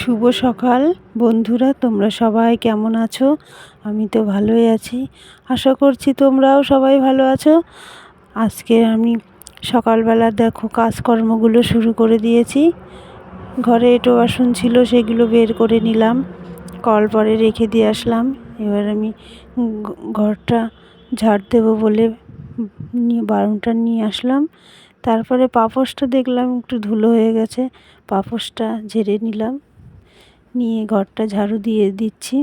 শুভ সকাল বন্ধুরা, তোমরা সবাই কেমন আছো? আমি তো ভালোই আছি, আশা করছি তোমরাও সবাই ভালো আছো। আজকে আমি সকালবেলা দেখো কাজকর্মগুলো শুরু করে দিয়েছি। ঘরে এঁটো বাসন ছিল, সেগুলো বের করে নিলাম, কল পরে রেখে দিয়ে আসলাম। এবার আমি ঘরটা ঝাড় দেবো বলে বারুনটা নিয়ে আসলাম। তারপরে পাপোশটা দেখলাম একটু ধুলো হয়ে গেছে, পাপোশটা ঝেড়ে নিলাম, নিয়ে ঘরটা ঝাড়ু দিয়ে দিচ্ছি।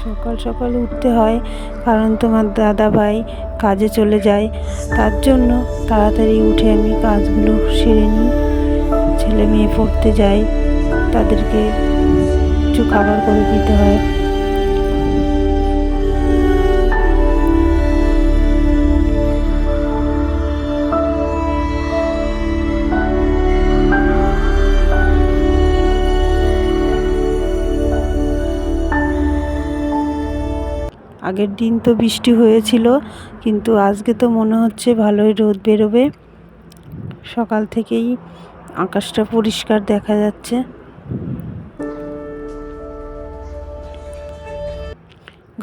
সকাল সকাল উঠতে হয়, কারণ তোমার দাদা ভাই কাজে চলে যায়, তার জন্য তাড়াতাড়ি উঠে আমি কাজগুলো সেরে নিই। ছেলে মেয়ে পড়তে যায়, তাদেরকে কিছু খাবার করে দিতে হয়। আগের দিন তো বৃষ্টি হয়েছিল, কিন্তু আজকে তো মনে হচ্ছে ভালোই রোদ বেরোবে। সকাল থেকেই আকাশটা পরিষ্কার দেখা যাচ্ছে।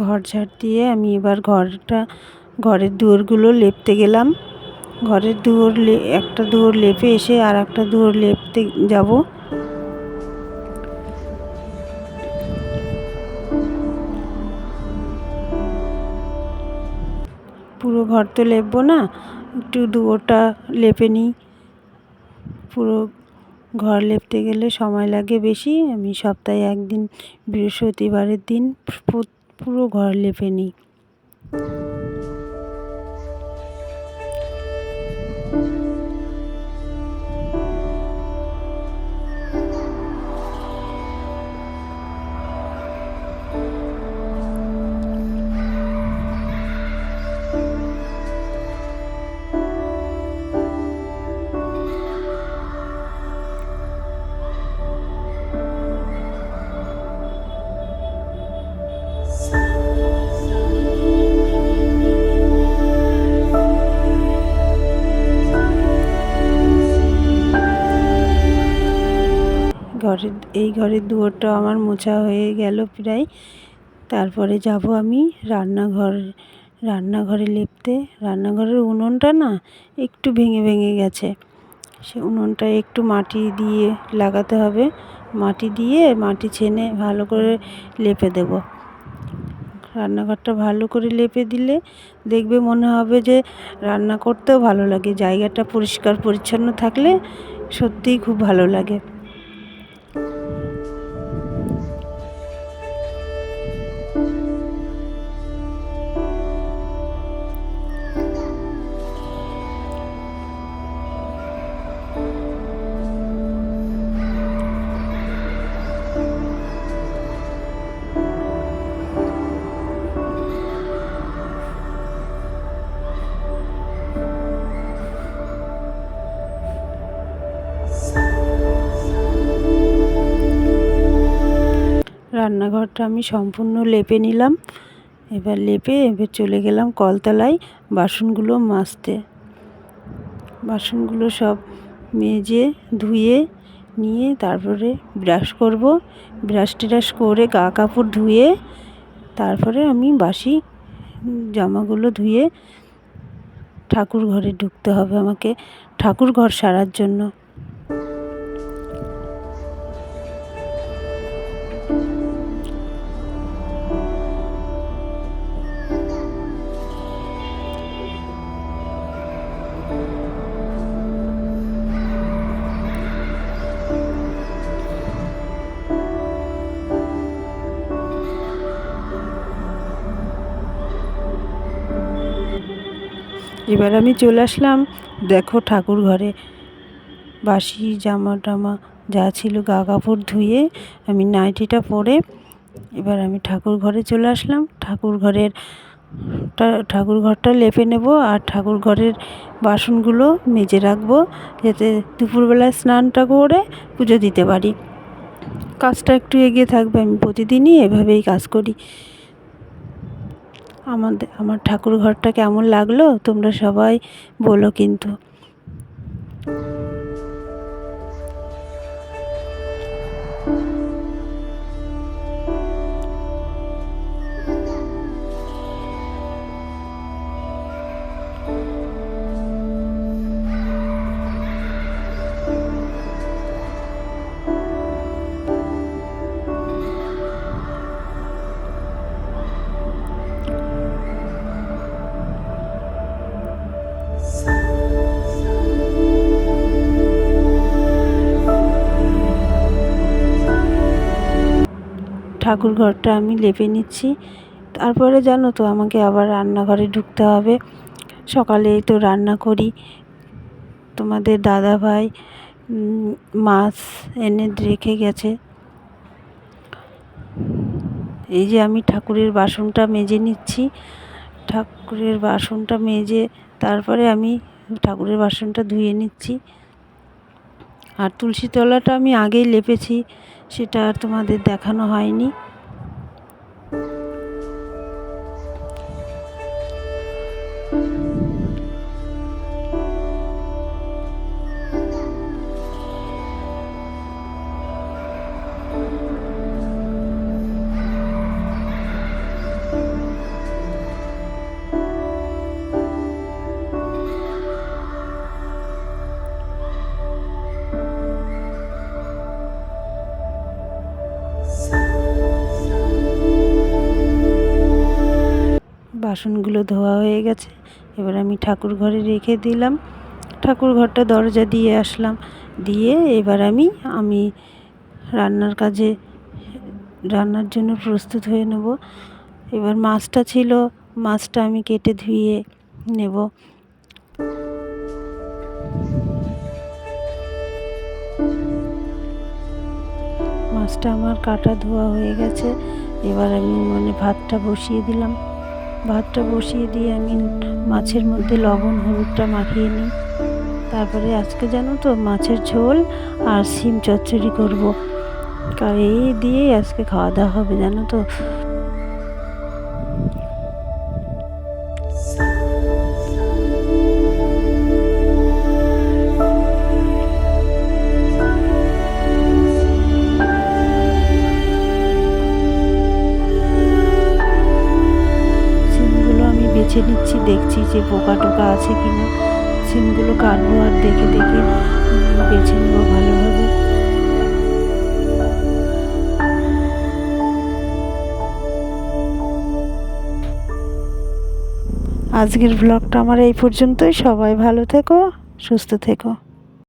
ঘর ঝাড় দিয়ে আমি এবার ঘরের দুয়ারগুলো লেপতে গেলাম। ঘরের একটা দুয়ার লেপে এসে আর একটা দুয়ার লেপতে যাব। পুরো ঘর তো লেপবো না, একটু দুয়ারটা লেপে নিই। পুরো ঘর লেপতে গেলে সময় লাগে বেশি। আমি সপ্তাহে একদিন বৃহস্পতিবারের দিন পুরো ঘর লেপে নিই। এই ঘরের দুয়ারটা আমার মোছা হয়ে গেল প্রায়। তারপরে যাব আমি রান্নাঘরে লেপতে। রান্নাঘরের উনুনটা না একটু ভেঙে ভেঙে গেছে, সে উনুনটা একটু মাটি দিয়ে লাগাতে হবে। মাটি ছেনে ভালো করে লেপে দেব। রান্নাঘরটা ভালো করে লেপে দিলে দেখবে মনে হবে যে রান্না করতেও ভালো লাগে। জায়গাটা পরিষ্কার পরিচ্ছন্ন থাকলে সত্যিই খুব ভালো লাগে। রান্নাঘরটা আমি সম্পূর্ণ লেপে নিলাম। এবার চলে গেলাম কলতলায় বাসনগুলো মাজতে। বাসনগুলো সব মেজে ধুয়ে নিয়ে তারপরে ব্রাশ করব। ব্রাশ ট্রাশ করে গা কাপড় ধুয়ে তারপরে আমি বাসি জামাগুলো ধুয়ে ঠাকুর ঘরে ঢুকতে হবে আমাকে, ঠাকুর ঘর সারার জন্য। এবার আমি চলে আসলাম দেখো ঠাকুর ঘরে। বাসি জামা টামা যা ছিল গা কাপড় ধুয়ে আমি নাইটিটা পরে এবার আমি ঠাকুর ঘরে চলে আসলাম। ঠাকুর ঘরের ঠাকুর ঘরটা লেপে নেব আর ঠাকুর ঘরের বাসনগুলো মেজে রাখবো, যাতে দুপুরবেলায় স্নানটা করে পুজো দিতে পারি। কাজটা একটু এগিয়ে থাকবে, আমি প্রতিদিনই এভাবেই কাজ করি। আমার ঠাকুর ঘরটা কেমন লাগলো তোমরা সবাই বলো কিন্তু। ঠাকুর ঘরটা আমি লেপে নিচ্ছি। তারপরে জানো তো আমাকে আবার রান্নাঘরে ঢুকতে হবে। সকালেই তো রান্না করি। তোমাদের দাদাভাই মাছ এনে রেখে গেছে। এই যে আমি ঠাকুরের বাসনটা মেজে নিচ্ছি। ঠাকুরের বাসনটা মেজে তারপরে আমি ঠাকুরের বাসনটা ধুয়ে নিচ্ছি। আর তুলসী তলাটা আমি আগেই লেপেছি, সেটা আর তোমাদের দেখানো হয়নি। বাসনগুলো ধোয়া হয়ে গেছে, এবার আমি ঠাকুর ঘরে রেখে দিলাম। ঠাকুর ঘরটা দরজা দিয়ে আসলাম, দিয়ে এবার আমি রান্নার জন্য প্রস্তুত হয়ে নেব। এবার মাছটা ছিল, মাছটা আমি কেটে ধুয়ে নেব। মাছটা আমার কাটা ধোয়া হয়ে গেছে। এবার আমি ভাতটা বসিয়ে দিলাম। ভাতটা বসিয়ে দিয়ে আমি মাছের মধ্যে লবণ হলুদটা মাখিয়ে নিই। তারপরে আজকে জানো তো মাছের ঝোল আর শিম চচ্চড়ি করবো। এই দিয়েই আজকে খাওয়া দাওয়া হবে জানো তো। বেছে নিচ্ছি, দেখছি যে পোকা টোকা আছে কিনা। সিমগুলো কাটবো আর দেখে দেখে বেছে নেবো ভালোভাবে। আজকের ব্লগটা আমার এই পর্যন্তই। সবাই ভালো থেকো, সুস্থ থেকো।